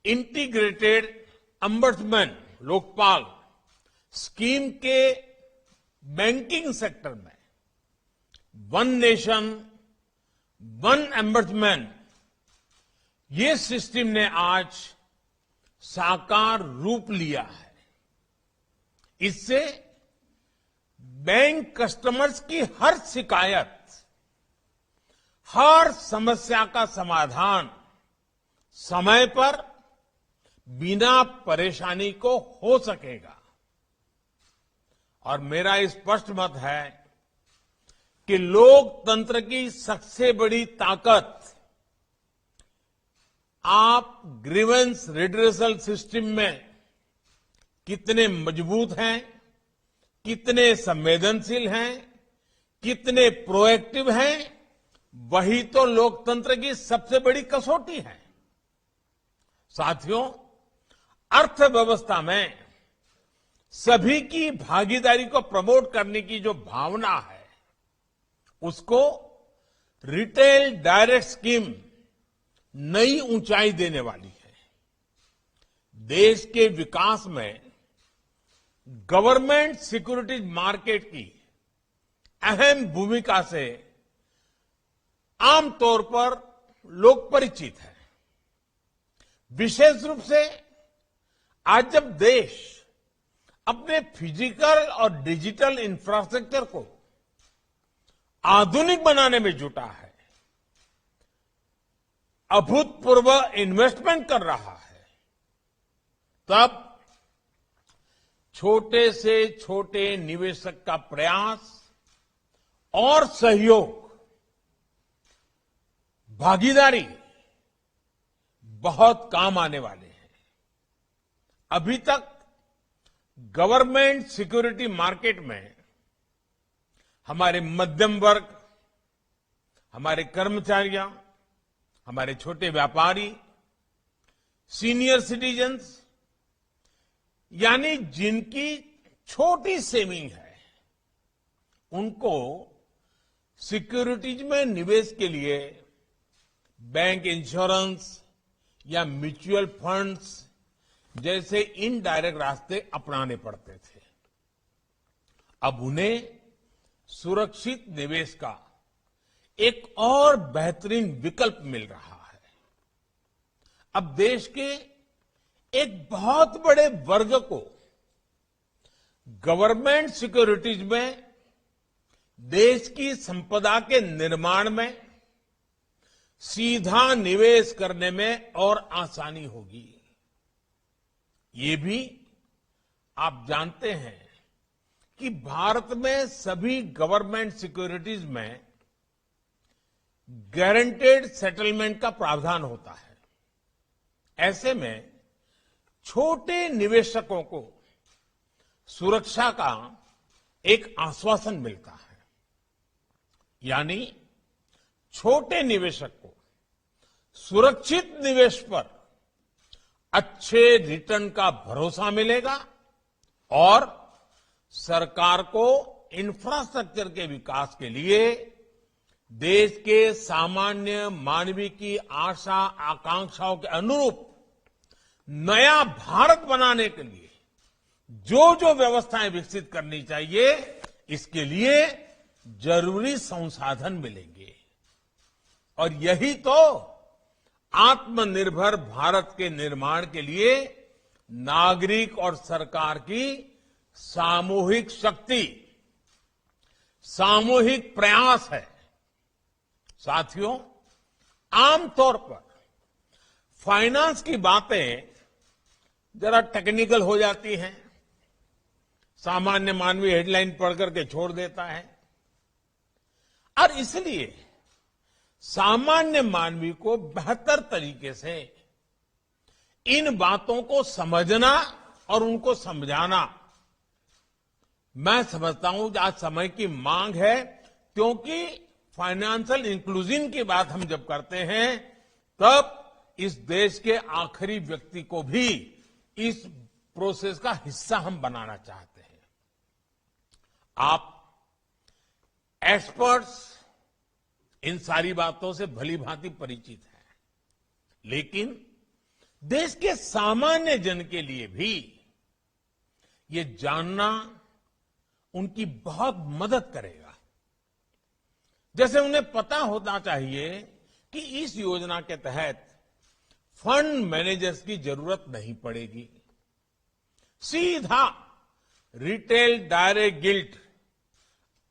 Integrated अम्बड्समैन Lokpal scheme के banking sector में one nation one एम्बड्समैन ये सिस्टम ने आज साकार रूप लिया है। इससे बैंक कस्टमर्स की हर शिकायत, हर समस्या का समाधान समय पर बिना परेशानी को हो सकेगा। और मेरा स्पष्ट मत है कि लोकतंत्र की सबसे बड़ी ताकत आप ग्रीवेंस रिड्रेसल सिस्टम में कितने मजबूत हैं, कितने संवेदनशील हैं, कितने प्रोएक्टिव हैं, वही तो लोकतंत्र की सबसे बड़ी कसौटी है। साथियों, अर्थव्यवस्था में सभी की भागीदारी को प्रमोट करने की जो भावना है, उसको रिटेल डायरेक्ट स्कीम नई ऊंचाई देने वाली है। देश के विकास में गवर्नमेंट सिक्योरिटीज मार्केट की अहम भूमिका से आमतौर पर लोग परिचित हैं। विशेष रूप से आज जब देश अपने फिजिकल और डिजिटल इंफ्रास्ट्रक्चर को आधुनिक बनाने में जुटा है, अभूतपूर्व इन्वेस्टमेंट कर रहा है, तब छोटे से छोटे निवेशक का प्रयास और सहयोग, भागीदारी बहुत काम आने वाले हैं। अभी तक गवर्नमेंट सिक्योरिटी मार्केट में हमारे मध्यम वर्ग, हमारे कर्मचारियों, हमारे छोटे व्यापारी, सीनियर सिटीजन्स, यानी जिनकी छोटी सेविंग है, उनको सिक्योरिटीज में निवेश के लिए बैंक इंश्योरेंस या म्यूचुअल फंड्स जैसे इनडायरेक्ट रास्ते अपनाने पड़ते थे। अब उन्हें सुरक्षित निवेश का एक और बेहतरीन विकल्प मिल रहा है। अब देश के एक बहुत बड़े वर्ग को गवर्नमेंट सिक्योरिटीज में देश की संपदा के निर्माण में सीधा निवेश करने में और आसानी होगी। ये भी आप जानते हैं कि भारत में सभी गवर्नमेंट सिक्योरिटीज में गारंटेड सेटलमेंट का प्रावधान होता है। ऐसे में छोटे निवेशकों को सुरक्षा का एक आश्वासन मिलता है, यानी छोटे निवेशक को सुरक्षित निवेश पर अच्छे रिटर्न का भरोसा मिलेगा और सरकार को इंफ्रास्ट्रक्चर के विकास के लिए देश के सामान्य मानवीय की आशा आकांक्षाओं के अनुरूप नया भारत बनाने के लिए जो जो व्यवस्थाएं विकसित करनी चाहिए, इसके लिए जरूरी संसाधन मिलेंगे। और यही तो आत्मनिर्भर भारत के निर्माण के लिए नागरिक और सरकार की सामूहिक शक्ति, सामूहिक प्रयास है। साथियों, आमतौर पर फाइनेंस की बातें जरा टेक्निकल हो जाती हैं, सामान्य मानवीय हेडलाइन पढ़ करके छोड़ देता है, और इसलिए सामान्य मानवीय को बेहतर तरीके से इन बातों को समझना और उनको समझाना, मैं समझता हूं कि आज समय की मांग है, क्योंकि फाइनेंशियल इंक्लूजन की बात हम जब करते हैं, तब इस देश के आखिरी व्यक्ति को भी इस प्रोसेस का हिस्सा हम बनाना चाहते हैं। आप एक्सपर्ट्स इन सारी बातों से भली भांति परिचित हैं, लेकिन देश के सामान्य जन के लिए भी ये जानना उनकी बहुत मदद करेगा। जैसे उन्हें पता होना चाहिए कि इस योजना के तहत फंड मैनेजर्स की जरूरत नहीं पड़ेगी, सीधा retail direct guilt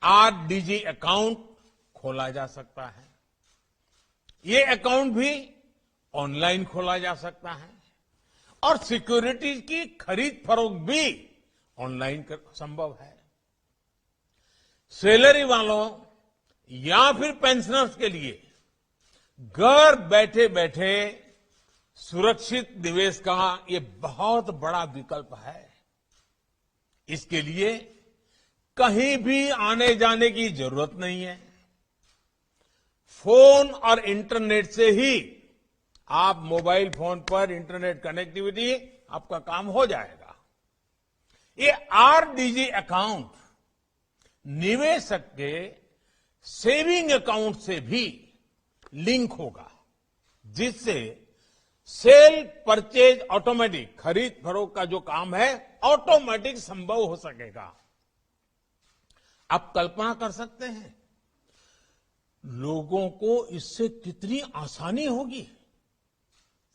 RDG account खोला जा सकता है। ये अकाउंट भी ऑनलाइन खोला जा सकता है और सिक्योरिटीज की खरीद फरोख्त भी ऑनलाइन संभव है। सैलरी वालों या फिर पेंशनर्स के लिए घर बैठे बैठे सुरक्षित निवेश का ये बहुत बड़ा विकल्प है। इसके लिए कहीं भी आने जाने की जरूरत नहीं है। फोन और इंटरनेट से ही आप मोबाइल फोन पर इंटरनेट कनेक्टिविटी आपका काम हो जाएगा। ये आरडीजी अकाउंट निवेशक के सेविंग अकाउंट से भी लिंक होगा, जिससे सेल परचेज ऑटोमेटिक, खरीद फरोख्त का जो काम है ऑटोमेटिक संभव हो सकेगा। आप कल्पना कर सकते हैं लोगों को इससे कितनी आसानी होगी।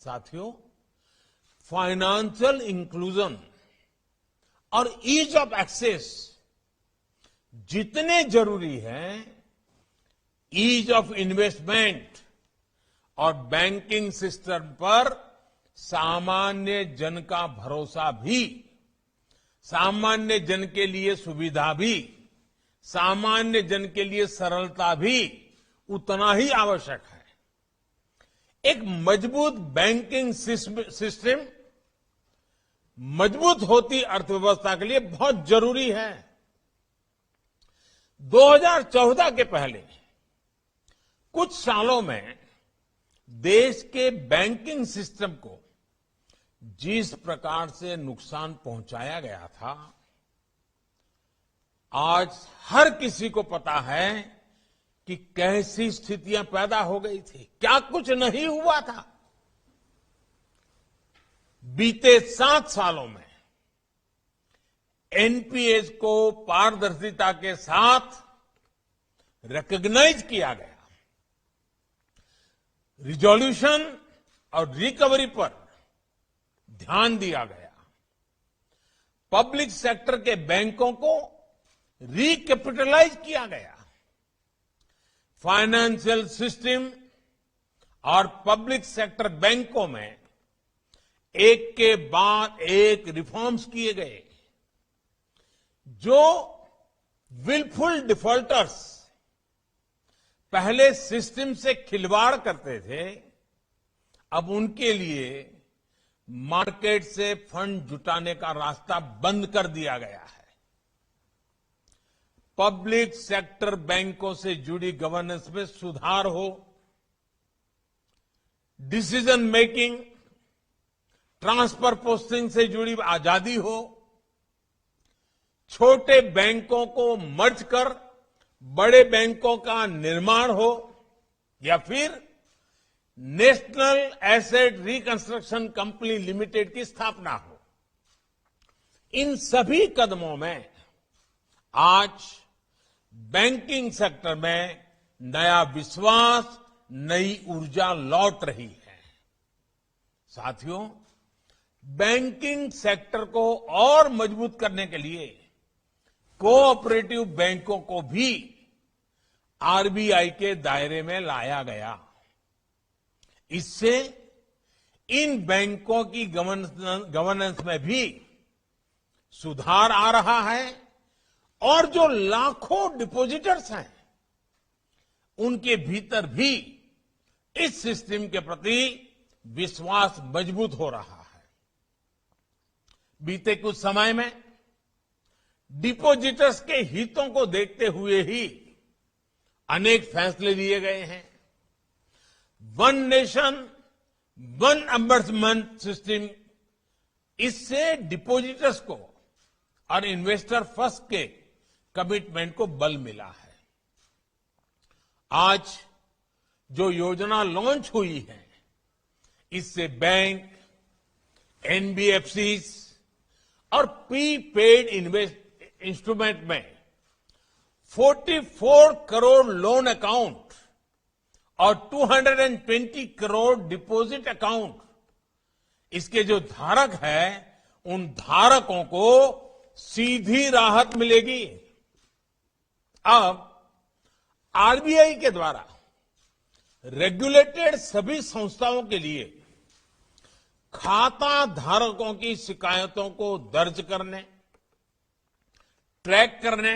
साथियों, फाइनेंशियल इंक्लूजन और ईज ऑफ एक्सेस जितने जरूरी हैं, ईज ऑफ इन्वेस्टमेंट और बैंकिंग सिस्टम पर सामान्य जन का भरोसा भी, सामान्य जन के लिए सुविधा भी, सामान्य जन के लिए सरलता भी उतना ही आवश्यक है। एक मजबूत बैंकिंग सिस्टम मजबूत होती अर्थव्यवस्था के लिए बहुत जरूरी है। 2014 के पहले कुछ सालों में देश के बैंकिंग सिस्टम को जिस प्रकार से नुकसान पहुंचाया गया था, आज हर किसी को पता है कि कैसी स्थितियां पैदा हो गई थी, क्या कुछ नहीं हुआ था। बीते 7 सालों में एनपीएस को पारदर्शिता के साथ रिकॉग्नाइज किया गया, रिजोल्यूशन और रिकवरी पर ध्यान दिया गया, पब्लिक सेक्टर के बैंकों को रिकैपिटलाइज किया गया, फाइनेंशियल सिस्टम और पब्लिक सेक्टर बैंकों में एक के बाद एक रिफॉर्म्स किए गए। जो विलफुल डिफॉल्टर्स पहले सिस्टम से खिलवाड़ करते थे, अब उनके लिए मार्केट से फंड जुटाने का रास्ता बंद कर दिया गया है। पब्लिक सेक्टर बैंकों से जुड़ी गवर्नेंस में सुधार हो, डिसीजन मेकिंग, ट्रांसफर पोस्टिंग से जुड़ी आजादी हो, छोटे बैंकों को मर्ज कर बड़े बैंकों का निर्माण हो, या फिर national asset reconstruction company limited की स्थापना हो, इन सभी कदमों में आज बैंकिंग सेक्टर में नया विश्वास, नई ऊर्जा लौट रही है। साथियों, बैंकिंग सेक्टर को और मजबूत करने के लिए कोऑपरेटिव बैंकों को भी आरबीआई के दायरे में लाया गया। इससे इन बैंकों की गवर्नेंस में भी सुधार आ रहा है और जो लाखों डिपॉजिटर्स हैं, उनके भीतर भी इस सिस्टम के प्रति विश्वास मजबूत हो रहा है। बीते कुछ समय में डिपॉजिटर्स के हितों को देखते हुए ही अनेक फैसले लिए गए हैं। वन नेशन वन अम्बर्समेंट सिस्टम, इससे डिपॉजिटर्स को और इन्वेस्टर फर्स्ट के कमिटमेंट को बल मिला है। आज जो योजना लॉन्च हुई है, इससे बैंक, एनबीएफसीज और प्रीपेड इंस्ट्रूमेंट में 44 करोड़ लोन अकाउंट और 220 करोड़ डिपॉजिट अकाउंट, इसके जो धारक हैं उन धारकों को सीधी राहत मिलेगी। अब आरबीआई के द्वारा रेगुलेटेड सभी संस्थाओं के लिए खाता धारकों की शिकायतों को दर्ज करने, ट्रैक करने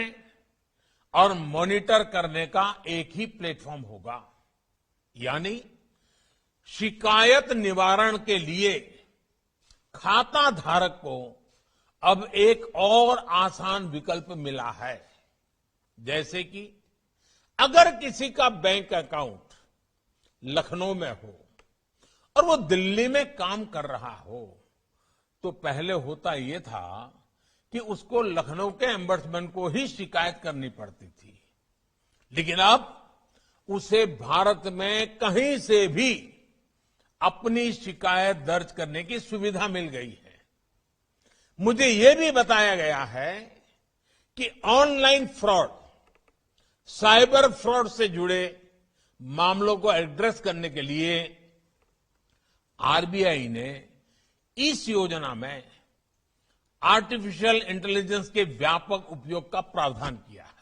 और मॉनिटर करने का एक ही प्लेटफॉर्म होगा। यानी शिकायत निवारण के लिए खाता धारक को अब एक और आसान विकल्प मिला है। जैसे कि अगर किसी का बैंक अकाउंट लखनऊ में हो और वो दिल्ली में काम कर रहा हो, तो पहले होता यह था कि उसको लखनऊ के एम्बड्समैन को ही शिकायत करनी पड़ती थी, लेकिन अब उसे भारत में कहीं से भी अपनी शिकायत दर्ज करने की सुविधा मिल गई है। मुझे यह भी बताया गया है कि ऑनलाइन फ्रॉड, साइबर फ्रॉड से जुड़े मामलों को एड्रेस करने के लिए आरबीआई ने इस योजना में आर्टिफिशियल इंटेलिजेंस के व्यापक उपयोग का प्रावधान किया है।